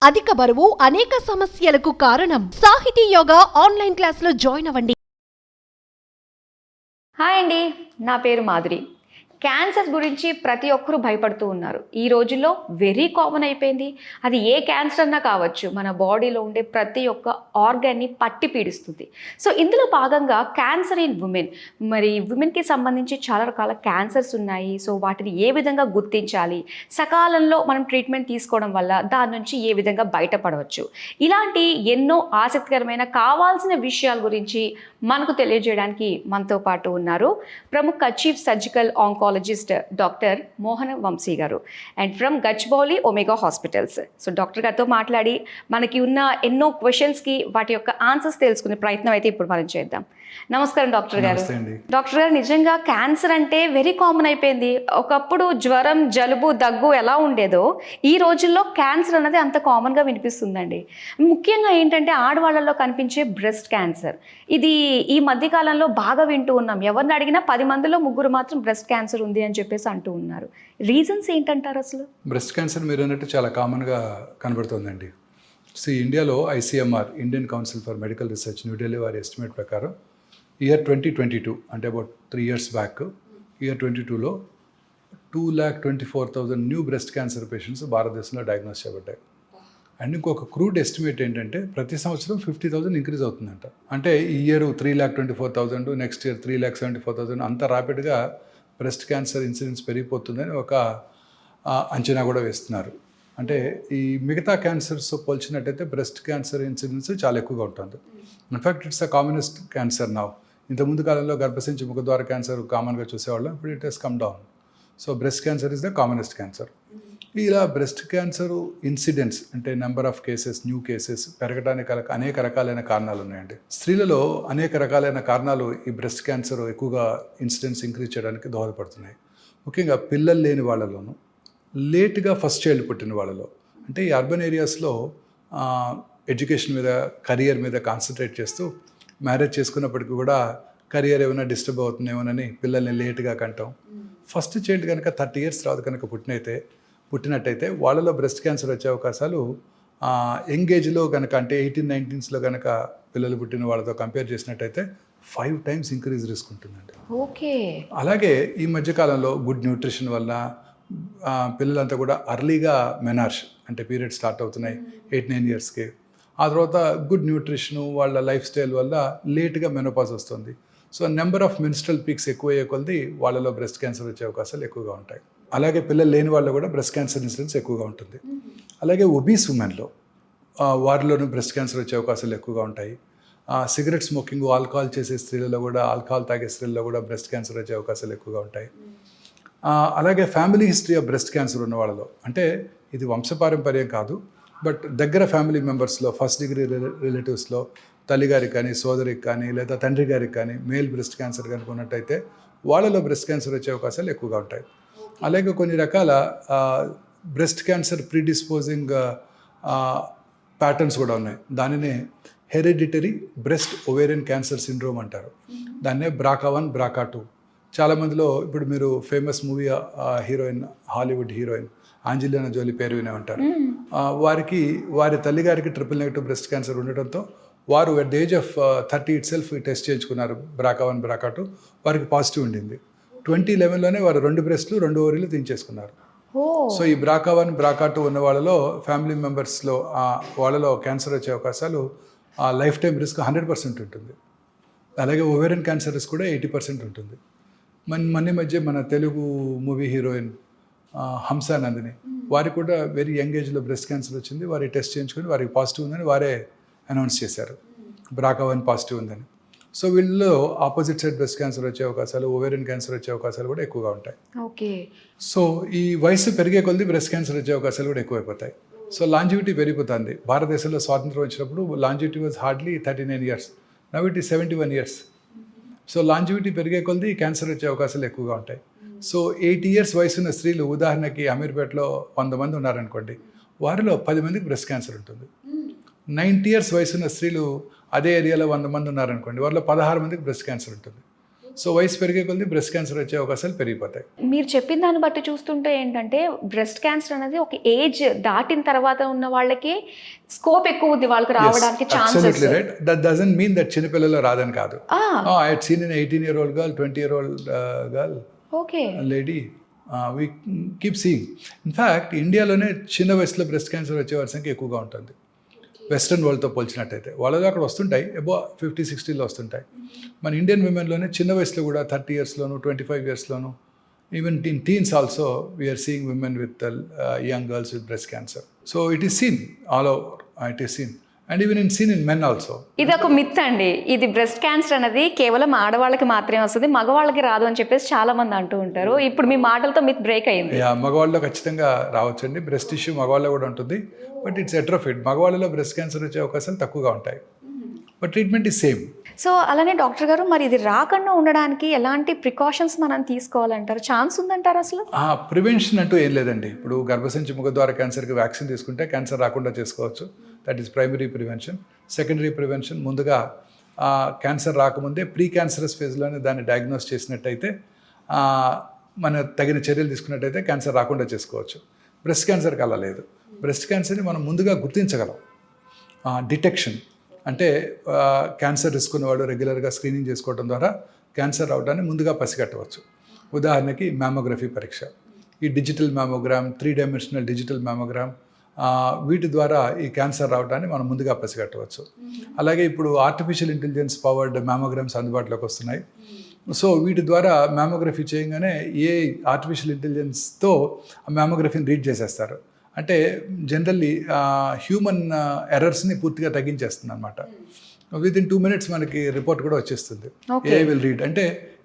అధిక బరువు అనేక సమస్యలకు కారణం. సాహితీ యోగా ఆన్లైన్ క్లాసులో జాయిన్ అవ్వండి. హాయ్ అండి, నా పేరు మాధురి. క్యాన్సర్ గురించి ప్రతి ఒక్కరూ భయపడుతూ ఉన్నారు. ఈ రోజుల్లో వెరీ కామన్ అయిపోయింది. అది ఏ క్యాన్సర్ అన్నా కావచ్చు, మన బాడీలో ఉండే ప్రతి ఒక్క ఆర్గాన్ని పట్టి పీడిస్తుంది. సో ఇందులో భాగంగా క్యాన్సర్ ఇన్ ఉమెన్, మరి ఉమెన్కి సంబంధించి చాలా రకాల క్యాన్సర్స్ ఉన్నాయి. సో వాటిని ఏ విధంగా గుర్తించాలి, సకాలంలో మనం ట్రీట్మెంట్ తీసుకోవడం వల్ల దాని నుంచి ఏ విధంగా బయటపడవచ్చు, ఇలాంటి ఎన్నో ఆసక్తికరమైన కావాల్సిన విషయాల గురించి మనకు తెలియజేయడానికి మనతో పాటు ఉన్నారు ప్రముఖ చీఫ్ సర్జికల్ ఆంకాలజిస్ట్ డాక్టర్ మోహన వంశీ గారు and from Gachibowli omega hospitals. So doctor గారితో మాట్లాడి మనకి ఉన్న ఎన్నో క్వశ్చన్స్కి వాటి యొక్క ఆన్సర్స్ తెలుసుకునే ప్రయత్నం అయితే ఇప్పుడు మనం చేద్దాం. నమస్కారం డాక్టర్ గారు. డాక్టర్ గారు, నిజంగా క్యాన్సర్ అంటే వెరీ కామన్ అయిపోయింది. ఒకప్పుడు జ్వరం, జలుబు, దగ్గు ఎలా ఉండేదో ఈ రోజుల్లో క్యాన్సర్ అన్నది అంత కామన్గా వినిపిస్తుందండి. ముఖ్యంగా ఏంటంటే ఆడవాళ్ళలో కనిపించే బ్రెస్ట్ క్యాన్సర్, ఇది ఈ మధ్యకాలంలో బాగా వింటూ ఉన్నాం. ఎవరిని అడిగినా 10 మందిలో 3 మాత్రం బ్రెస్ట్ క్యాన్సర్ ఉంది అని చెప్పేసి అంటూ ఉన్నారు. రీజన్స్ ఏంటంటారు అసలు? బ్రెస్ట్ క్యాన్సర్ మీరు అన్నట్టు చాలా కామన్గా కనబడుతుందండి. ఇండియాలో ICMR, Indian council for medical research, New Delhi వారి ఎస్టిమేట్ ప్రకారం ఇయర్ 2022 అంటే అబౌట్ 3 years బ్యాక్, ఇయర్ 2022లో 2,24,000 న్యూ బ్రెస్ట్ క్యాన్సర్ పేషెంట్స్ భారతదేశంలో డయాగ్నోస్ చేయబడ్డాయి. అండ్ ఇంకొక క్రూడ్ ఎస్టిమేట్ ఏంటంటే ప్రతి సంవత్సరం 50,000 ఇంక్రీజ్ అవుతుందంట. అంటే ఈ ఇయర్ 3,24,000, నెక్స్ట్ ఇయర్ 3,74,000, అంత ర్యాపిడ్గా బ్రెస్ట్ క్యాన్సర్ ఇన్సిడెన్స్ పెరిగిపోతుందని ఒక అంచనా కూడా వేస్తున్నారు. అంటే ఈ మిగతా క్యాన్సర్స్ పోల్చినట్టయితే బ్రెస్ట్ క్యాన్సర్ ఇన్సిడెన్స్ చాలా ఎక్కువగా ఉంటుంది. In fact it's a commonest cancer now. ఇంతకుముందు కాలంలో గర్భసంచి ముఖద్వార క్యాన్సర్ కామన్గా చూసేవాళ్ళం, ఇప్పుడు it has come down. So breast cancer is the commonest cancer. ఇలా బ్రెస్ట్ క్యాన్సర్ ఇన్సిడెంట్స్ అంటే number of cases, new cases పెరగడానికి అనేక రకాలైన కారణాలు ఉన్నాయండి. స్త్రీలలో అనేక రకాలైన కారణాలు ఈ బ్రెస్ట్ క్యాన్సర్ ఎక్కువగా ఇన్సిడెంట్స్ ఇంక్రీజ్ చేయడానికి దోహదపడుతున్నాయి. ముఖ్యంగా పిల్లలు లేని వాళ్ళలోనూ, లేట్గా ఫస్ట్ చైల్డ్ పుట్టిన వాళ్ళలో, అంటే ఈ అర్బన్ ఏరియాస్లో ఎడ్యుకేషన్ మీద, కెరియర్ మీద కాన్సన్ట్రేట్ చేస్తూ మ్యారేజ్ చేసుకున్నప్పటికీ కూడా కెరియర్ ఏమైనా డిస్టర్బ్ అవుతుందేమోనని పిల్లల్ని లేట్గా కంటాం. ఫస్ట్ చైల్డ్ కనుక 30 years తర్వాత కనుక పుట్టినట్టయితే వాళ్ళలో బ్రెస్ట్ క్యాన్సర్ వచ్చే అవకాశాలు యంగ్ ఏజ్లో కనుక, అంటే 18-19sలో కనుక పిల్లలు పుట్టిన వాళ్ళతో కంపేర్ చేసినట్టయితే 5 times ఇంక్రీజ్ రిస్క్ ఉంటుందండి. ఓకే. అలాగే ఈ మధ్యకాలంలో గుడ్ న్యూట్రిషన్ వల్ల పిల్లలంతా కూడా అర్లీగా మెనార్ష్ అంటే పీరియడ్ స్టార్ట్ అవుతున్నాయి 8-9 yearsకి. ఆ తర్వాత గుడ్ న్యూట్రిషను, వాళ్ళ లైఫ్ స్టైల్ వల్ల లేట్గా మెనోపాజ్ వస్తుంది. So number of menstrual peaks ఎక్కువ అయ్యే కొలది వాళ్ళలో బ్రెస్ట్ క్యాన్సర్ వచ్చే అవకాశాలు ఎక్కువగా ఉంటాయి. అలాగే పిల్లలు లేని వాళ్ళు కూడా బ్రెస్ట్ క్యాన్సర్ ఇన్సిడెన్స్ ఎక్కువగా ఉంటుంది. అలాగే ఒబీస్ ఉమెన్లో వారిలోనూ బ్రెస్ట్ క్యాన్సర్ వచ్చే అవకాశాలు ఎక్కువగా ఉంటాయి. సిగరెట్ స్మోకింగ్, ఆల్కహాల్ చేసే స్త్రీలలో కూడా, ఆల్కహాల్ తాగే స్త్రీలలో కూడా బ్రెస్ట్ క్యాన్సర్ వచ్చే అవకాశాలు ఎక్కువగా ఉంటాయి. అలాగే family history of breast cancer ఉన్న వాళ్ళలో, అంటే ఇది వంశపారంపర్యం కాదు, బట్ దగ్గర ఫ్యామిలీ మెంబర్స్లో, ఫస్ట్ డిగ్రీ రిలేటివ్స్లో తల్లిగారికి కానీ, సోదరికి కానీ, లేదా తండ్రి గారికి కానీ మేల్ బ్రెస్ట్ క్యాన్సర్ కనుక ఉన్నట్టయితే వాళ్ళలో బ్రెస్ట్ క్యాన్సర్ వచ్చే అవకాశాలు ఎక్కువగా ఉంటాయి. అలాగే కొన్ని రకాల బ్రెస్ట్ క్యాన్సర్ ప్రీడిస్పోజింగ్ ప్యాటర్న్స్ కూడా ఉన్నాయి. దానినే hereditary breast ovarian cancer syndrome అంటారు. దాన్నే BRCA1, BRCA2. చాలామందిలో ఇప్పుడు మీరు famous movie heroine, Hollywood heroine Angelina Jolie పేరు వినే ఉంటారు. వారి తల్లిగారికి ట్రిపుల్-నెగటివ్ బ్రెస్ట్ క్యాన్సర్ ఉండటంతో వారు at the age of 30 itself test చేయించుకున్నారు. BRCA1, BRCA2 వారికి పాజిటివ్ ఉండింది. 2011లోనే వారు 2 breastలు 2 ovaries తీయించేసుకున్నారు. సో ఈ BRCA1, BRCA2 ఉన్న వాళ్ళలో, ఫ్యామిలీ మెంబర్స్లో వాళ్ళలో క్యాన్సర్ వచ్చే అవకాశాలు లైఫ్ టైం రిస్క్ 100% ఉంటుంది. అలాగే ఓవేరియన్ క్యాన్సర్ రిస్క్ కూడా 80% ఉంటుంది. మన మధ్య మన తెలుగు మూవీ హీరోయిన్ హంసా నందిని, వారికి కూడా వెరీ యంగ్ ఏజ్లో బ్రెస్ట్ క్యాన్సర్ వచ్చింది. వారి టెస్ట్ చేయించుకొని వారికి పాజిటివ్ ఉందని వారే అనౌన్స్ చేశారు, BRCA1 పాజిటివ్ ఉందని. సో వీళ్ళలో ఆపోజిట్ సైడ్ బ్రెస్ట్ క్యాన్సర్ వచ్చే అవకాశాలు, ఓవేరియన్ క్యాన్సర్ వచ్చే అవకాశాలు కూడా ఎక్కువగా ఉంటాయి. ఓకే. సో ఈ వయసు పెరిగే కొలది బ్రెస్ట్ క్యాన్సర్ వచ్చే అవకాశాలు కూడా ఎక్కువైపోతాయి. సో లాంజివిటీ పెరిగిపోతుంది. భారతదేశంలో స్వాతంత్రం వచ్చినప్పుడు longevity was hardly 39 years. Now it is 71 years. So longevity పెరిగే కొలది క్యాన్సర్ వచ్చే అవకాశాలు ఎక్కువగా ఉంటాయి. సో 80 years వయసున్న స్త్రీలు, ఉదాహరణకి అమీర్పేటలో 100 మంది ఉన్నారనుకోండి, వారిలో 10 మందికి బ్రెస్ట్ క్యాన్సర్ ఉంటుంది. 90 years వయసున్న స్త్రీలు అదే ఏరియాలో 100 మంది ఉన్నారనుకోండి, వారిలో 16 మందికి బ్రెస్ట్ క్యాన్సర్ ఉంటుంది. సో వయసు పెరిగే కొద్దీ బ్రెస్ట్ క్యాన్సర్ వచ్చే అవకాశాలు పెరిగిపోతాయి. మీరు చెప్పిన దాన్ని బట్టి చూస్తుంటే ఏంటంటే బ్రెస్ట్ క్యాన్సర్ అనేది ఒక ఏజ్ దాటిన తర్వాత ఉన్న వాళ్ళకి స్కోప్ ఎక్కువ ఉంది, వాళ్ళకి రావడానికి chances. Right, that doesn't mean that చిన్నపిల్లలు రాదని కాదు. I had seen an 18-year-old girl, 20-year-old girl, okay lady, we keep seeing. In fact ఇండియాలోనే చిన్న వయసులో బ్రెస్ట్ క్యాన్సర్ వచ్చే వారి సంఖ్య ఎక్కువగా ఉంటుంది వెస్ట్రన్ వరల్డ్తో పోల్చినట్టయితే. వాళ్ళలో అక్కడ వస్తుంటాయి, అబో 50-60లో వస్తుంటాయి. మన ఇండియన్ విమెన్లోనే చిన్న వయసులో కూడా 30 yearsలోను 25 yearsలోను, even in teens also we are seeing women with young girls with breast cancer. So it is seen all over, it is seen and even in seen in men also. ఇది ఒక మిత్ అండి, ఇది breast cancer అనేది కేవలం ఆడవాళ్ళకి మాత్రమే వస్తుంది, మగవాళ్ళకి రాదు అని చెప్పేసి చాలా మంది అంటూ ఉంటారు. ఇప్పుడు మీ మాటలతో మిత్ బ్రేక్ అయింది. మగవాళ్ళలో ఖచ్చితంగా రావచ్చండి, బ్రెస్ట్ ఇష్యూ మగవాళ్ళలో కూడా ఉంటుంది, బట్ ఇట్స్ ఎట్రోఫిడ్. మగవాళ్ళలో బ్రెస్ట్ క్యాన్సర్ వచ్చే అవకాశాలు తక్కువగా ఉంటాయి, but treatment is same. So అలానే డాక్టర్ గారు, మరి ఇది రాకుండా ఉండడానికి ఎలాంటి ప్రికాషన్స్ మనం తీసుకోవాలంటారు? ఛాన్స్ ఉందంటారు అసలు? ప్రివెన్షన్ అంటూ ఏం లేదండి. ఇప్పుడు గర్భసంచి ముఖద్వార క్యాన్సర్కి వ్యాక్సిన్ తీసుకుంటే క్యాన్సర్ రాకుండా చేసుకోవచ్చు, that is primary prevention. Secondary prevention, ముందుగా క్యాన్సర్ రాకముందే ప్రీ క్యాన్సరస్ ఫేజ్లోనే దాన్ని డయాగ్నోస్ చేసినట్టయితే, మన తగిన చర్యలు తీసుకున్నట్టయితే క్యాన్సర్ రాకుండా చేసుకోవచ్చు. బ్రెస్ట్ క్యాన్సర్కి అలా లేదు. బ్రెస్ట్ క్యాన్సర్ని మనం ముందుగా గుర్తించగలం. డిటెక్షన్ అంటే క్యాన్సర్ రిస్క్ ఉన్నవాళ్ళు రెగ్యులర్గా స్క్రీనింగ్ చేసుకోవడం ద్వారా క్యాన్సర్ రావడాన్ని ముందుగా పసిగట్టవచ్చు. ఉదాహరణకి మ్యామోగ్రఫీ పరీక్ష, ఈ digital mammogram, 3-dimensional digital mammogram, వీటి ద్వారా ఈ క్యాన్సర్ రావడాన్ని మనం ముందుగా పసిగట్టవచ్చు. అలాగే ఇప్పుడు ఆర్టిఫిషియల్ ఇంటెలిజెన్స్ పవర్డ్ మ్యామోగ్రామ్స్ అందుబాటులోకి వస్తున్నాయి. సో వీటి ద్వారా మ్యామోగ్రఫీ చేయగానే ఏ ఆర్టిఫిషియల్ ఇంటెలిజెన్స్తో ఆ మ్యామోగ్రఫీని రీడ్ చేసేస్తారు. అంటే జనరల్లీ హ్యూమన్ ఎర్రర్స్ని పూర్తిగా తగ్గించేస్తుంది అనమాట. విత్ ఇన్ 2 minutes మనకి రిపోర్ట్ కూడా వచ్చేస్తుంది. ఏ విల్ రీడ్ అంటే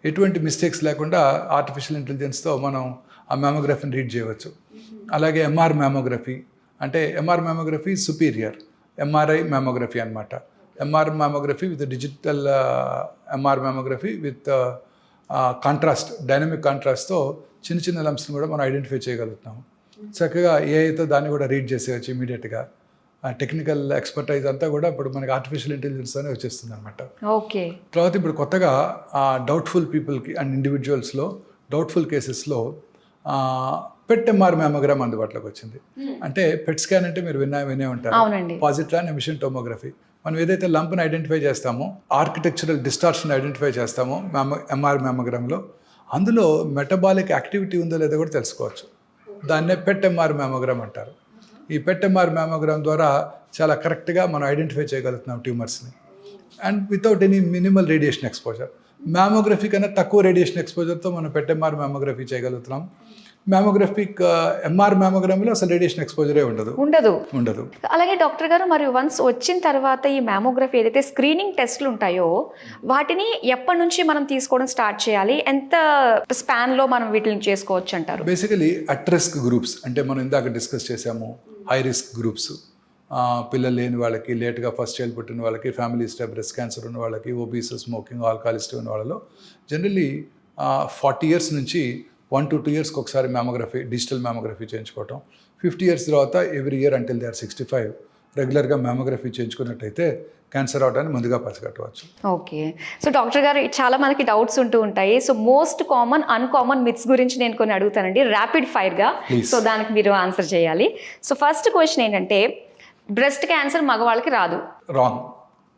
ఎటువంటి మిస్టేక్స్ లేకుండా ఆర్టిఫిషియల్ ఇంటెలిజెన్స్తో మనం ఆ మ్యామోగ్రఫీని రీడ్ చేయవచ్చు. అలాగే ఎంఆర్ మ్యామోగ్రఫీ అంటే MR mammography superior MRI mammography అనమాట. MR mammography with digital MR mammography with contrast, dynamic కాంట్రాస్ట్తో చిన్న చిన్న లంప్స్ని కూడా మనం ఐడెంటిఫై చేయగలుగుతాము. చక్కగా ఏఐతో దాన్ని కూడా రీడ్ చేసేయచ్చు ఇమీడియట్గా. టెక్నికల్ ఎక్స్పర్టైజ్ అంతా కూడా ఇప్పుడు మనకి ఆర్టిఫిషియల్ ఇంటెలిజెన్స్తోనే వచ్చేస్తుంది అనమాట. ఓకే. తర్వాత ఇప్పుడు కొత్తగా డౌట్ఫుల్ పీపుల్కి అండ్ ఇండివిజువల్స్లో డౌట్ఫుల్ కేసెస్లో పెట్ ఎంఆర్ మ్యామోగ్రామ్ అందుబాటులోకి వచ్చింది. అంటే పెట్ స్కాన్ అంటే మీరు వినే ఉంటారు, పాజిట్రాన్ ఎమిషన్ టోమోగ్రఫీ. మనం ఏదైతే లంప్ని ఐడెంటిఫై చేస్తామో, ఆర్కిటెక్చరల్ డిస్టార్షన్ ఐడెంటిఫై చేస్తామో ఎంఆర్ మ్యామోగ్రామ్లో, అందులో మెటబాలిక్ యాక్టివిటీ ఉందో లేదో కూడా తెలుసుకోవచ్చు. దాన్నే పెట్ ఎంఆర్ మ్యామోగ్రామ్ అంటారు. ఈ పెట్ ఎంఆర్ మ్యామోగ్రామ్ ద్వారా చాలా కరెక్ట్గా మనం ఐడెంటిఫై చేయగలుగుతున్నాం ట్యూమర్స్ని, and without any minimal radiation exposure. Mammography కన్నా తక్కువ రేడియేషన్ ఎక్స్పోజర్తో మనం పెట్ ఎంఆర్ మ్యామోగ్రఫీ చేయగలుగుతున్నాం. మ్యామోగ్రఫిక్ ఎంఆర్ మ్యామోగ్రామ్లో అసలు రేడియేషన్ ఎక్స్పోజరే ఉండదు. అలాగే డాక్టర్ గారు, మరి వన్స్ వచ్చిన తర్వాత ఈ మ్యామోగ్రఫీ ఏదైతే స్క్రీనింగ్ టెస్ట్లు ఉంటాయో వాటిని ఎప్పటి నుంచి మనం తీసుకోవడం స్టార్ట్ చేయాలి? ఎంత స్పాన్లో మనం వీటిని చేసుకోవచ్చు అంటారు? బేసికలీ అట్ రిస్క్ గ్రూప్స్ అంటే మనం ఇందాక డిస్కస్ చేసాము, హై రిస్క్ గ్రూప్స్, పిల్లలు లేని వాళ్ళకి, లేట్గా ఫస్ట్ చైల్డ్ పుట్టిన వాళ్ళకి, ఫ్యామిలీ హిస్టరీ బ్రెస్ట్ క్యాన్సర్ ఉన్న వాళ్ళకి, ఒబీస్, స్మోకింగ్, ఆల్కహాలిస్ట్ ఉన్న వాళ్ళలో జనరల్లీ 40 years నుంచి 1 to 2 years ఒకసారి మ్యామోగ్రఫీ, డిజిటల్ మ్యామోగ్రఫీ చేయించుకోవటం. 50 years తర్వాత every year until they are 65 రెగ్యులర్గా మ్యామోగ్రఫీ చేయించుకున్నట్టయితే క్యాన్సర్ అవడానికి ముందుగా పసిగట్టవచ్చు. ఓకే. సో డాక్టర్ గారు, చాలా మనకి డౌట్స్ ఉంటూ ఉంటాయి. So most common, uncommon myths గురించి నేను కొన్ని అడుగుతానండి ర్యాపిడ్ ఫైర్గా. సో దానికి మీరు ఆన్సర్ చేయాలి. సో ఫస్ట్ క్వశ్చన్ ఏంటంటే, బ్రెస్ట్ క్యాన్సర్ మగవాళ్ళకి రాదు. రాంగ్.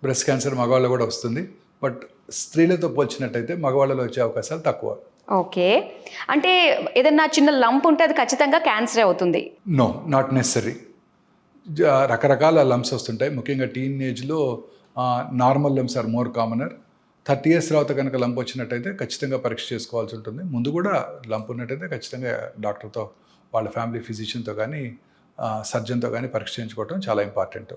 బ్రెస్ట్ క్యాన్సర్ మగవాళ్ళు కూడా వస్తుంది, బట్ స్త్రీలతో పోల్చినట్టయితే మగవాళ్ళలో వచ్చే అవకాశాలు తక్కువ. ఓకే. అంటే ఏదన్నా చిన్న లంప్ ఉంటే అది ఖచ్చితంగా క్యాన్సర్ అవుతుంది? No, not necessary. రకరకాల లంప్స్ వస్తుంటాయి. ముఖ్యంగా టీనేజ్లో normal lumps are more commoner. 30 years తర్వాత కనుక లంప్ వచ్చినట్టయితే ఖచ్చితంగా పరీక్ష చేసుకోవాల్సి ఉంటుంది. ముందు కూడా లంప్ ఉన్నట్టయితే ఖచ్చితంగా డాక్టర్తో, వాళ్ళ ఫ్యామిలీ ఫిజిషియన్తో కానీ సర్జన్తో కానీ పరీక్ష చేయించుకోవడం చాలా ఇంపార్టెంట్.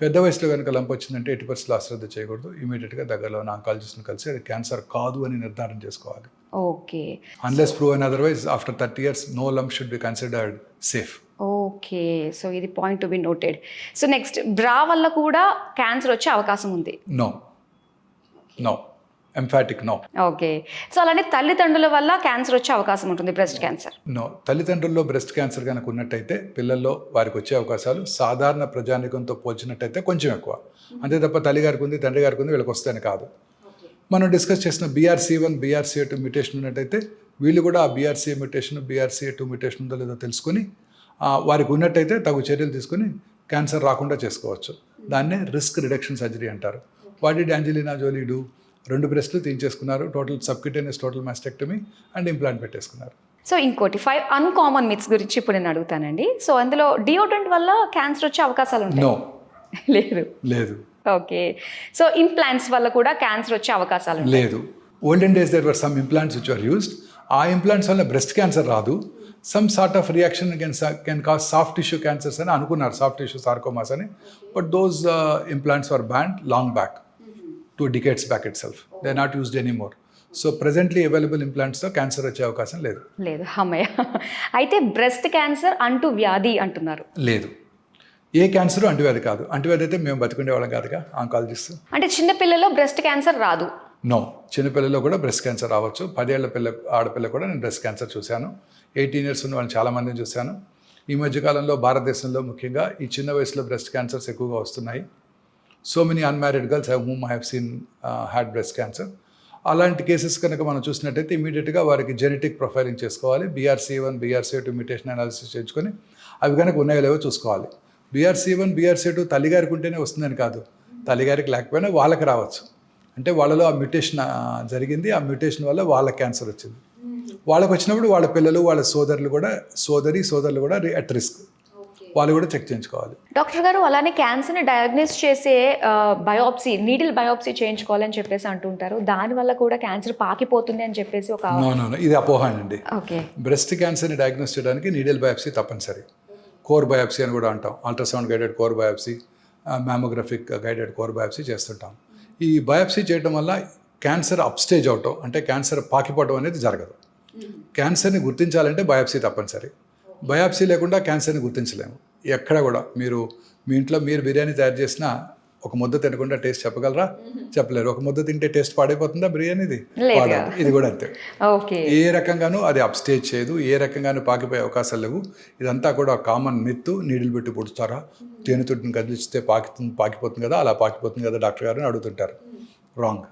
పెద్ద వయసులో కనుక లంప్ వచ్చిందంటే 80% అశ్రద్ధ చేయకూడదు. ఇమీడియట్గా దగ్గరలో ఉన్న ఆంకాలజిస్ట్ని కలిసి అది క్యాన్సర్ కాదు అని నిర్ధారణ చేసుకోవాలి. Okay. Unless proven otherwise after 30 years no lump should be considered safe. Okay. So ఇది point to be noted. So next, bra వల్ల కూడా క్యాన్సర్ వచ్చే అవకాశం ఉంది? No, emphatic no. Okay. So అలానే తల్లిదండ్రుల వల్ల క్యాన్సర్ వచ్చే అవకాశం ఉంటుంది, బ్రెస్ట్ క్యాన్సర్? నో. తల్లిదండ్రుల్లో బ్రెస్ట్ క్యాన్సర్ కనుక ఉన్నట్టయితే పిల్లల్లో వారికి వచ్చే అవకాశాలు సాధారణ ప్రజానికంతో పోల్చినట్టయితే కొంచెం ఎక్కువ. అంతే తప్ప తల్లి గారికి ఉంది, తండ్రి గారికి ఉంది, వీళ్ళకి వస్తాయని కాదు. మనం డిస్కస్ చేసిన BRCA1 BRCA2 మ్యూటేషన్ ఉన్నట్టయితే వీళ్ళు కూడా ఆ BRCA మ్యూటేషన్ BRCA2 మ్యూటేషన్ ఉందో లేదో తెలుసుకొని వారికి ఉన్నట్టయితే తగు చర్యలు తీసుకొని క్యాన్సర్ రాకుండా చేసుకోవచ్చు. దాన్నే రిస్క్ రిడక్షన్ సర్జరీ అంటారు. What did Angelina Jolie do? 2 బ్రెస్ట్లు తీయించేసుకున్నారు, total subcutaneous total mastectomy and implant పెట్టేసుకున్నారు. సో ఇంకోటి 5 అన్కామన్ మిత్స్ గురించి ఇప్పుడు నేను అడుగుతానండి. సో అందులో డియోడ్రెంట్ వల్ల క్యాన్సర్ వచ్చే అవకాశాలు ఉంటాయి? నో, లేదు. ఓకే. సో ఇంప్లాంట్స్ వల్ల కూడా క్యాన్సర్ వచ్చే అవకాశాలు ఉంటాయి? లేదు. Olden days there were some implants which are used. ఆ ఇంప్లాంట్స్ వల్ల బ్రెస్ట్ క్యాన్సర్ రాదు. Some sort of reaction can cause soft tissue cancers అని అనుకున్నారు, సాఫ్ట్ టిష్యూ సార్కోమాస్ అని. But those implants were banned long back, 2 decades back itself. They are not used anymore. So presently available ఇంప్లాంట్స్తో క్యాన్సర్ వచ్చే అవకాశం లేదు. అమ్మయ్య. అయితే బ్రెస్ట్ క్యాన్సర్ అంటూ వ్యాధి అంటున్నారు? లేదు. ఏ క్యాన్సర్ అంటువ్యాధి కాదు. అంటువ్యాధి అయితే మేము బతుకుండేవాళ్ళం కాదుగా ఆంకాలజిస్ట్. అంటే చిన్నపిల్లలో బ్రెస్ట్ క్యాన్సర్ రాదు? నో, చిన్నపిల్లల్లో కూడా బ్రెస్ట్ క్యాన్సర్ రావచ్చు. 10 ఏళ్ల ఆడపిల్ల కూడా నేను బ్రెస్ట్ క్యాన్సర్ చూశాను. 18 years ఉన్న వాళ్ళని చాలామందిని చూశాను. ఈ మధ్యకాలంలో భారతదేశంలో ముఖ్యంగా ఈ చిన్న వయసులో బ్రెస్ట్ క్యాన్సర్స్ ఎక్కువగా వస్తున్నాయి. So many unmarried girls whom I have seen had breast cancer. అలాంటి కేసెస్ కనుక మనం చూసినట్టయితే ఇమీడియట్గా వారికి జెనెటిక్ ప్రొఫైలింగ్ చేసుకోవాలి. BRCA1 BRCA2 మ్యూటేషన్ అనాలిసిస్ చేయించుకొని అవి కనుక ఉన్నాయో లేవో చూసుకోవాలి. BRCA1 BRCA2 తల్లిగారికి ఉంటేనే వస్తుందని కాదు, తల్లిగారికి లేకపోయినా వాళ్ళకి రావచ్చు. అంటే వాళ్ళలో ఆ మ్యూటేషన్ జరిగింది, ఆ మ్యూటేషన్ వల్ల వాళ్ళకి క్యాన్సర్ వచ్చింది. వాళ్ళకి వచ్చినప్పుడు వాళ్ళ పిల్లలు, వాళ్ళ సోదరులు కూడా అట్ రిస్క్, వాళ్ళు కూడా చెక్ చేయించుకోవాలి. డాక్టర్ గారు, అలానే క్యాన్సర్ని డయాగ్నోస్ చేసే బయోప్సీ, నీడిల్ బయోప్సీ చేయించుకోవాలని చెప్పేసి అంటుంటారు. దానివల్ల కూడా క్యాన్సర్ పాకిపోతుంది అని చెప్పేసి ఒక ఇది అపోహ అండి. ఓకే. బ్రెస్ట్ క్యాన్సర్ని డయాగ్నోస్ చేయడానికి నీడిల్ బయాప్సీ తప్పనిసరి. కోర్ బయాప్సీ అని కూడా అంటాం. Ultrasound guided core biopsy, mammographic guided core biopsy చేస్తుంటాం. ఈ బయాప్సీ చేయడం వల్ల క్యాన్సర్ అప్స్టేజ్ అవటం, అంటే క్యాన్సర్ పాకిపోవడం అనేది జరగదు. క్యాన్సర్ని గుర్తించాలంటే బయాప్సీ తప్పనిసరి. బయాప్సీ లేకుండా క్యాన్సర్ని గుర్తించలేము. ఎక్కడ కూడా మీరు మీ ఇంట్లో మీరు బిర్యానీ తయారు చేసినా ఒక ముద్ద తినకుండా టేస్ట్ చెప్పగలరా? చెప్పలేరు. ఒక ముద్ద తింటే టేస్ట్ పాడైపోతుందా బిర్యానీది? పాడదు. ఇది కూడా అంతే. ఏ రకంగానూ అది అప్స్టేజ్ చేయదు, ఏ రకంగానూ పాకిపోయే అవకాశాలు లేవు. ఇదంతా కూడా కామన్ మిత్. నీడిల్ పెట్టి పుడుస్తారా, తేనెతొట్టుని కదిలిస్తే పాకిపోతుంది కదా, అలా పాకిపోతుంది కదా డాక్టర్ గారు అని అడుగుతుంటారు. రాంగ్.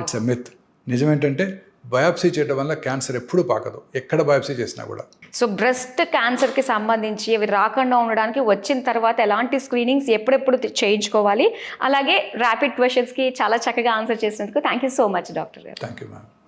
It's a myth. నిజమేంటంటే బయాప్సీ చేయడం వల్ల క్యాన్సర్ ఎప్పుడూ పాకదు, ఎక్కడ బయాప్సీ చేసినా కూడా. సో బ్రెస్ట్ క్యాన్సర్కి సంబంధించి అవి రాకుండా ఉండడానికి వచ్చిన తర్వాత ఎలాంటి స్క్రీనింగ్స్ ఎప్పుడెప్పుడు చేయించుకోవాలి, అలాగే ర్యాపిడ్ క్వశ్చన్స్కి చాలా చక్కగా ఆన్సర్ చేసినందుకు thank you so much doctor గారు. Thank you ma'am.